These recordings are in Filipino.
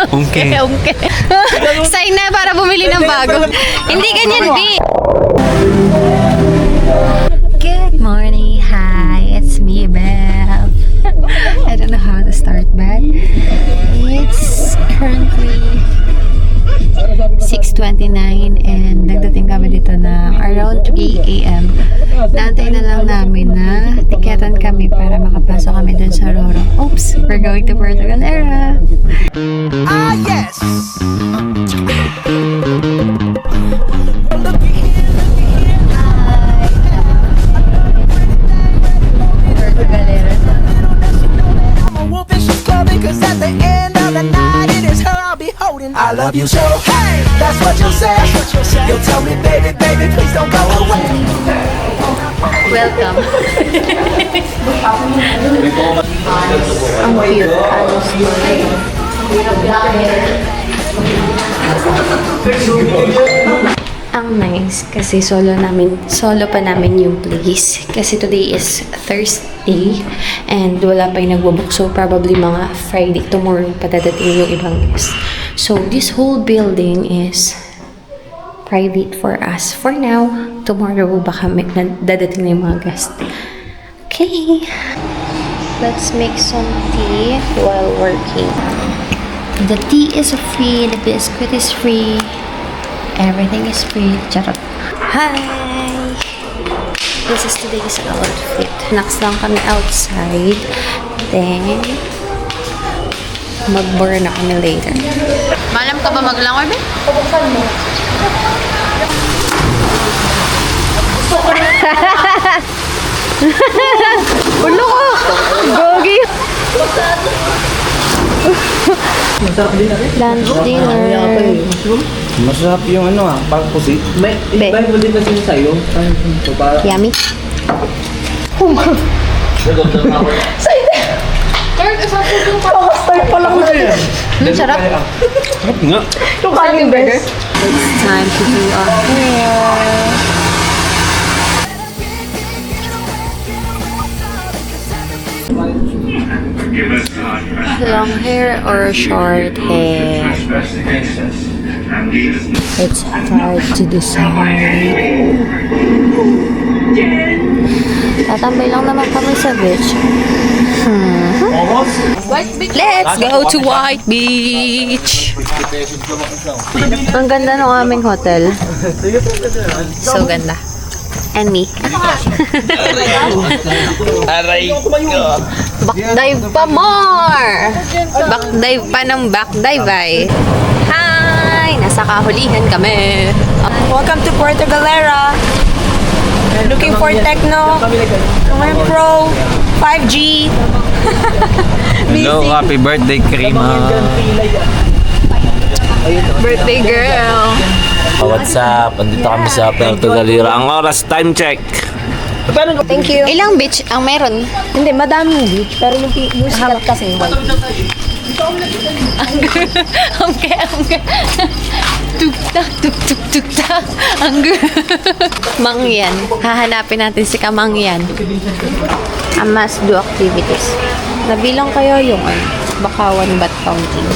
Ungke. Ungke. Sign na para bumili ng bago. Hindi ganyan, B. Good morning. Hi, it's me, Bev. I don't know how to start, but it's currently 6:29 and nagdating kami dito na around 3 a.m. Naantay na lang namin na tiketan kami para makapasok kami dun sa Roro. Oops, we're going to Puerto Galera. Ah, yes! Puerto Galera. I'm a wolf and she's clubbing, cause at the end of the night it is her I'll be holding. I love you so, hey, that's what you'll say. You'll tell me, baby, baby, please don't go away. Welcome. Ang cute. Ang nice kasi solo pa namin yung place kasi today is Thursday and wala pa yung nagbo-book, so probably mga Friday tomorrow padadating yung ibang guests. So this whole building is private for us for now. Tomorrow baka dadating na yung mga guests. Okay, let's make some tea while working. The tea is free, the biscuit is free. Everything is free. Charot. Hi! This is today's outfit. Next lang kami outside. Then, mag-burn na kami later. Malam ka ba maglangoy, be? Pabuksan mo. Ulo ko! Gogi! Lunch dinner. Masarap yung parang pusi. May mo din kasi sa'yo. Yummy. Start pa lang na yan. Sarap. Sarap nga. Yung kanin burger. It's time to do our hair. Long hair or short hair? It's hard to decide. Tatambay lang naman kami sa beach. Let's go to White Beach! Ang ganda ng aming hotel. So ganda. And me. Aray ko. Backdive pa more! Backdive pa ng backdive ay. Hi! Nasa kahulihan kami. Welcome to Puerto Galera. Looking for techno, Pro, 5G. Hello, happy birthday, Karima. Birthday girl. What's up? Andito kami sa Puerto Galera. Ang oras, time check. Thank you. Ilang beach ang meron? Hindi, madaming beach. Pero yung sikat kasi white. Angge. Tuk-tak, tuk-tuk-tuk-tak. Angge. Mangyan. Hahanapin natin si Kamangyan. I must do activities. Nabilang kayo yung Bakawan Bat Counting.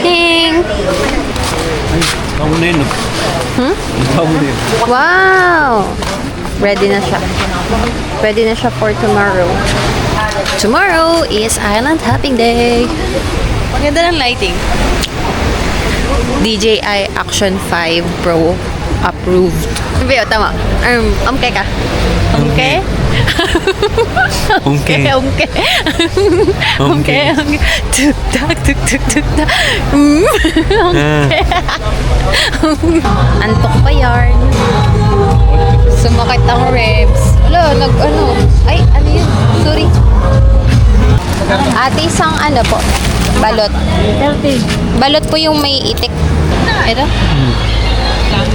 Ting! Ikaw na yun. Ikaw na yun. Wow! Ready na siya. Ready na siya for tomorrow. Tomorrow is Island Hopping Day. Maganda ng lighting. DJI Action 5 Pro approved. Sabi, tama. Umke ka. Umke? Ungke. Umke. Umke. Tuk-tak, tuk-tuk-tuk-tak. Umke. Antok pa yarn. Sumakit ang ribs. Wala, Ay, ano yun? Sorry. Ate, isang po? Balot. Balot po yung may itik. Ito?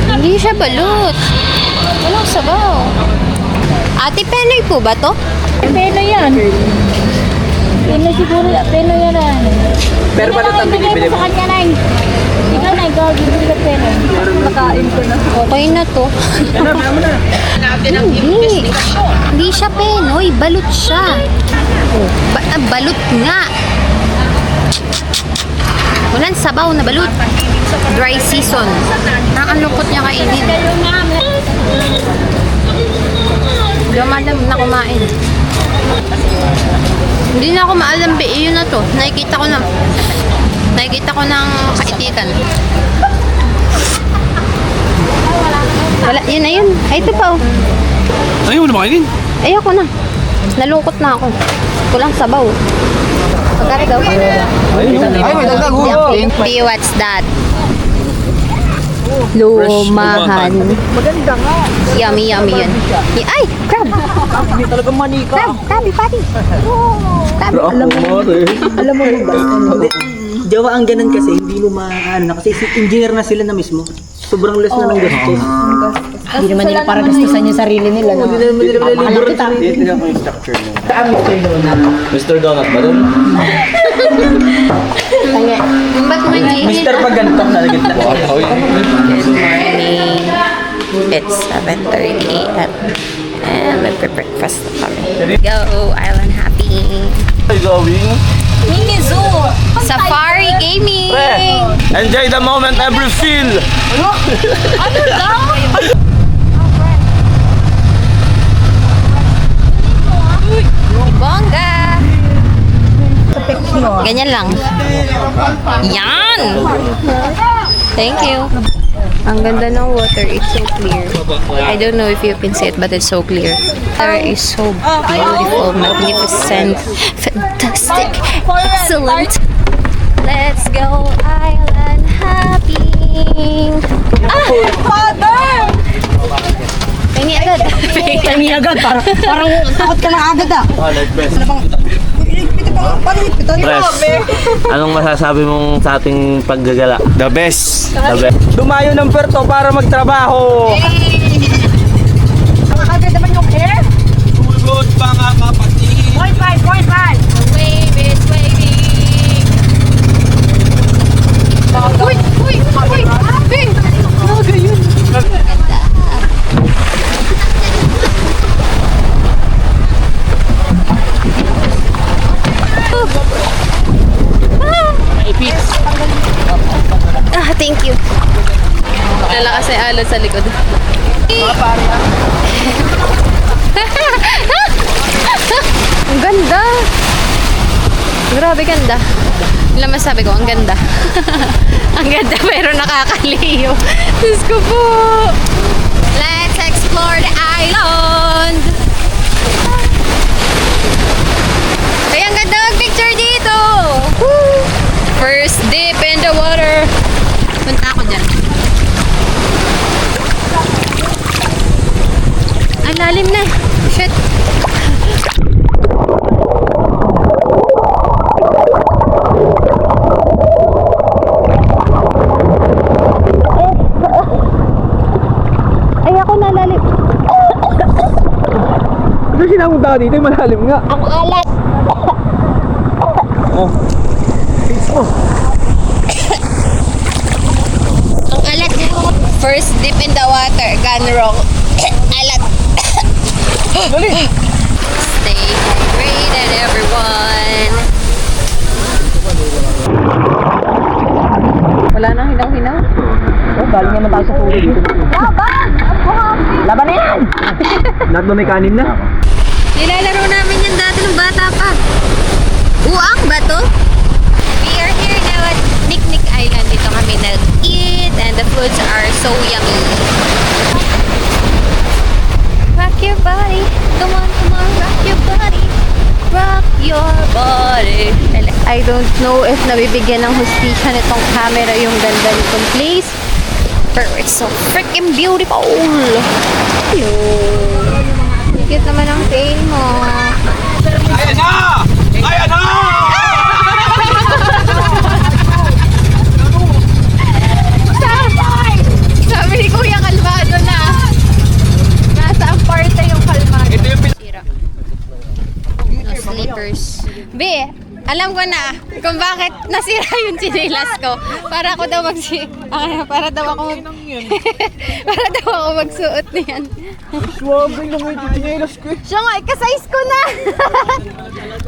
Hindi siya balot. Walang sabaw. Ate, Penoy po ba to? Penoy yan. Penoy siguro. Penoy yan. Pero balot ang binibili mo? Sa kanya na ikaw na, ikaw. Bibili ka Penoy. Nakain ko na. Okay na to. Hindi. Hindi siya Penoy. Balot siya. Balot nga. sabaw na balut. Dry season. Ang lungkot niya kainin. Hindi ako maalam na kumain. Hindi na ako maalam yun na to. Nakikita ko ng kaititan. Wala, yun na yun. Ay, ito pa oh. Ayaw mo na makainin? Ayoko na. Nalungkot na ako. Kulang sabaw. Pagkari daw. Ay, may dagdag. Yuppie, what's that? Lumahan. Maganda nga. Yummy, yummy yun. Ay! Crab! Hindi talaga manika. Crab! Crabby patty! Crab! Alam mo ba? Jawa ang ganun kasi, hindi mo maano kasi engineer na sila na mismo. Sobrang less na ng gastos. Hindi naman nila para gastusan yung sarili nila. No? Hindi naman nila Mahal kita. Tingnan ko yung structure mo. Mr. Donut ba doon? Ba't may Mr. Pagantong na lagit na. Good morning. It's 7:30 a.m. And magpe-breakfast na kami. Go, Island Happy! Ay, going. Mini Zoo! Safari Gaming! Enjoy the moment, every feel. Ano daw? Bongga! Ganyan lang. Yan! Thank you. Ang ganda ng water. It's so clear. I don't know if you can see it, but it's so clear. Water is so beautiful, magnificent, fantastic, excellent. Let's go Island Happy! Ah! Father! Pengi agad. Kami agad, parang takot ka na agad ah. Pres, anong masasabi mong sa ating paggagala? The best. The best. Dumayo ng Puerto para magtrabaho. Agad naman yung hair. Good mga kapatid. 0.5. Wave is waving. Uy! Uy! Uy! Uy! Naga yun. Ah, thank you. Lalakas ay alon sa likod. Ang ganda! Grabe ganda. Ilang masabi ko, ang ganda. Ang ganda pero nakakaliyo. Diyos ko po! Let's explore the island! Ay, ang ganda mag-picture dito! Woo! First dip in the water. Punta ako dyan. Ang lalim na. Shit. Ay, ako nalalim. Ano sinamong tao dito? Yung malalim nga. Ang alat. Ang alat. First dip in the water. Gone wrong. Alat. Stay hydrated, everyone. Wala nang hinaw-hinaw. Oh, galing naman tayo sa tubig. Laban na yan! Lahat na may kanin na. Nilalaro namin yan dati nung bata pa. Uang ba to? We are here now at Picnic Island. Dito kami nag-eat and the foods are so yummy. Rock your body. Come on, rock your body. Rock your body. I don't know if nabibigyan ng hustisya nitong camera yung ganda nitong place. Pero it's so freaking beautiful. Hello. Higit naman ang tail mo. Ayan na! Ayan na! Sabi ni Kuya, kalmado na. Nasa ang parte yung kalmado. Ito yung Sira. No slippers. Be, alam ko na kung bakit nasira yung chinelas ko. Para ako daw para daw ako magsuot niyan. Swabing na may titinelas ko. Siya nga, ikasize ko na.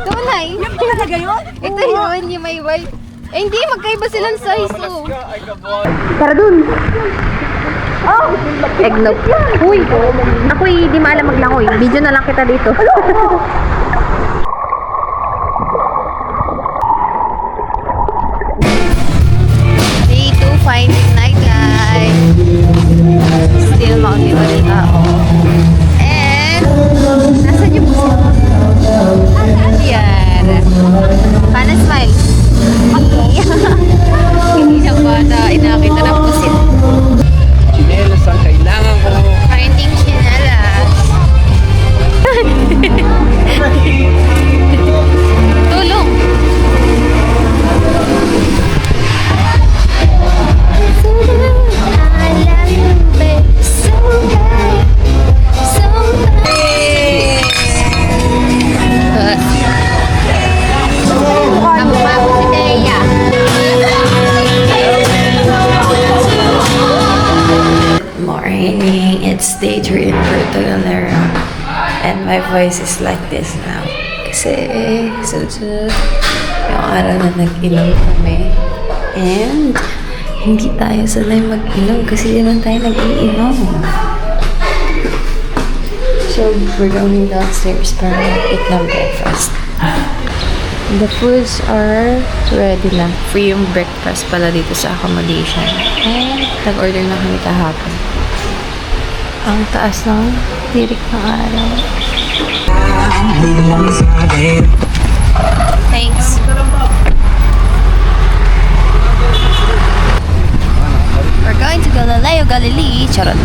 Tunay. Talaga yun? Ito yun, yung may white. Eh, hindi. Magkaiba silang size, oh. Eggnog. Uy, ako'y di maalam maglangoy. Video na lang kita dito. Day 2, finding nightlife. Still maunti-unti tao. And, nasan yung pusit? Yan. Paano smile? Hindi siyang bata. Inakita ng pusit. Chinelas ang kailangan ko. Finding chinelas. Tulong. Morning, it's day 3 in Puerto Galera and my voice is like this now kasi sunod-sunod yung araw na nag-inom kami and hindi tayo sanay mag-inom kasi di naman tayo nag-iinom. So we're going downstairs para eat ng breakfast. The foods are ready na. Free yung breakfast pala dito sa accommodation. And nag-order na kami kahapon. Ang taas ng tirik ng araw. Thanks. We're going to Galileo Galilei. Charot.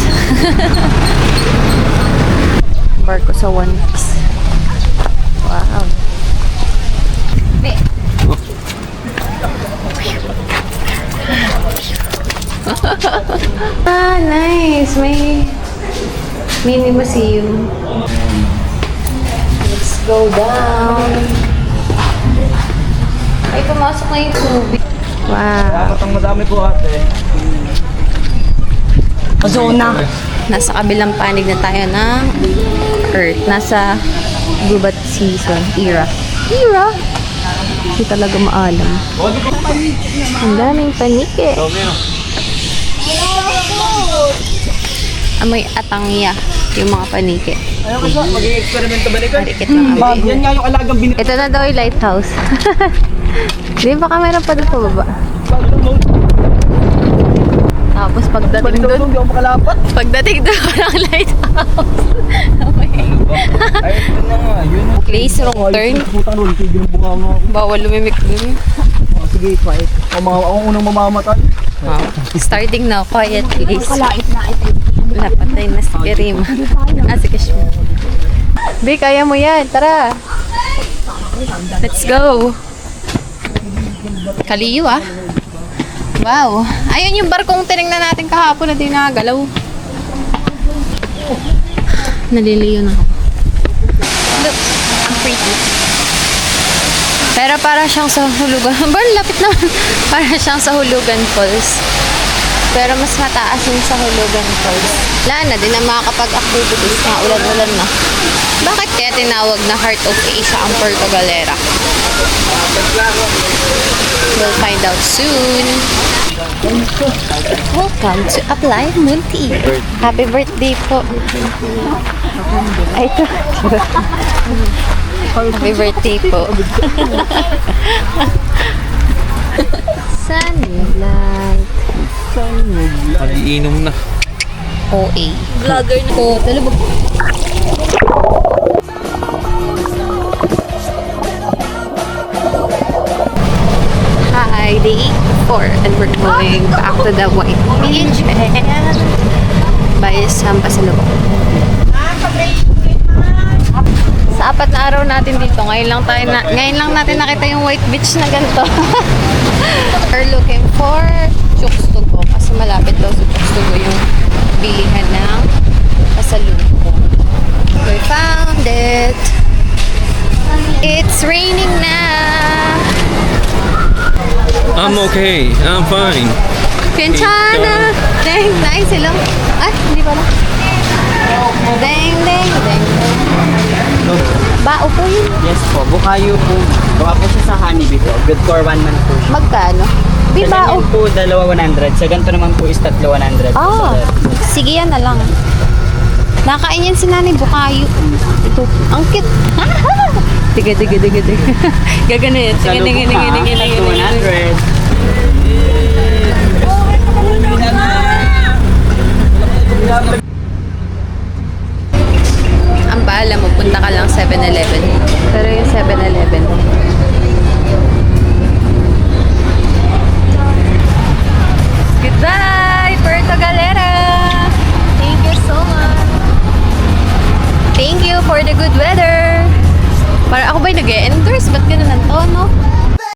Barko sa One Piece. Wow. Ah, nice. May mini museum. Let's go down. Ay, pumasok na yung tubig. Wow. Ang madami po ate. Zona. Nasa kabilang panig na tayo ng Earth. Nasa gubat season. Era. Hindi talaga maalam. Ang daming panike. Amoy atangya yung mga panike. Ayun kasi, mag-i-experimento balikan. Marikit lang amoy. Yan nga yung alagang binigay. Ito na daw yung lighthouse. Di ba meron pa doon pa baba? Tapos pagdating doon, Hindi ako makalapat. pagdating doon walang lighthouse. Ay, ito na nga. Yun. Please, wrong turn. Putang ron, tigil ng bunga nga. Bawal lumimik dun. Oh, sige, fight. Ako unang mamamatay. Wow. Starting now, quiet please. Napatay na si Karim. Si Kashmir. Be, kaya mo yan. Tara. Let's go. Kaliyo ah. Wow. Ayun yung barkong tinignan natin kahapon na di nagalaw. Naliliyo na ako. Look, ang pretty. Pero para siyang sa Hulugan. Lapit naman. Para siyang sa Hulugan Falls. Pero mas mataas yung sa Hulugan Falls. Wala na din ang makakapag-activities na ulan-ulan na. Bakit kaya tinawag na Heart of Asia ang Puerto Galera? We'll find out soon. Welcome to Apply Multi. Happy birthday po. Ay, ito. Happy birthday po. Sunlight. Mag-iinom na. OA. Vlogger na po. Talabog. Hi, day 4 and we're going back to the White Beach and by Sampasalubong. Sa 4 na araw natin dito, ngayon lang natin nakita yung White Beach na ganito. We're looking for Chukstugo kasi malapit daw sa Chukstugo yung bilihan ng pasalubong. We found it. It's raining na. I'm okay. I'm fine. Pinsana! Deng, nice silang. Ay, hindi pala. Deng, deng, deng, deng. ito. Bao po yun. Yes po, bukayo po. Gawa po siya sa honeybee po. Good for 1 month po siya. Magkano? Di Sa bao. ganyan po, 2,100. Sa ganito naman po is 3,100. Ah, sige yan na lang. Nakain yan si Nanay Bukayo. Ito, ang cute. Tiga. Gagano yan. Sa Tiga. lubong ha, 200. Ang bahala mo, punta ka lang 7-Eleven. Pero yung 7-Eleven. Goodbye, Puerto Galera! Thank you so much. Thank you for the good weather. Para ako ba'y nag-e-endorse? Ba't ganun ang tono?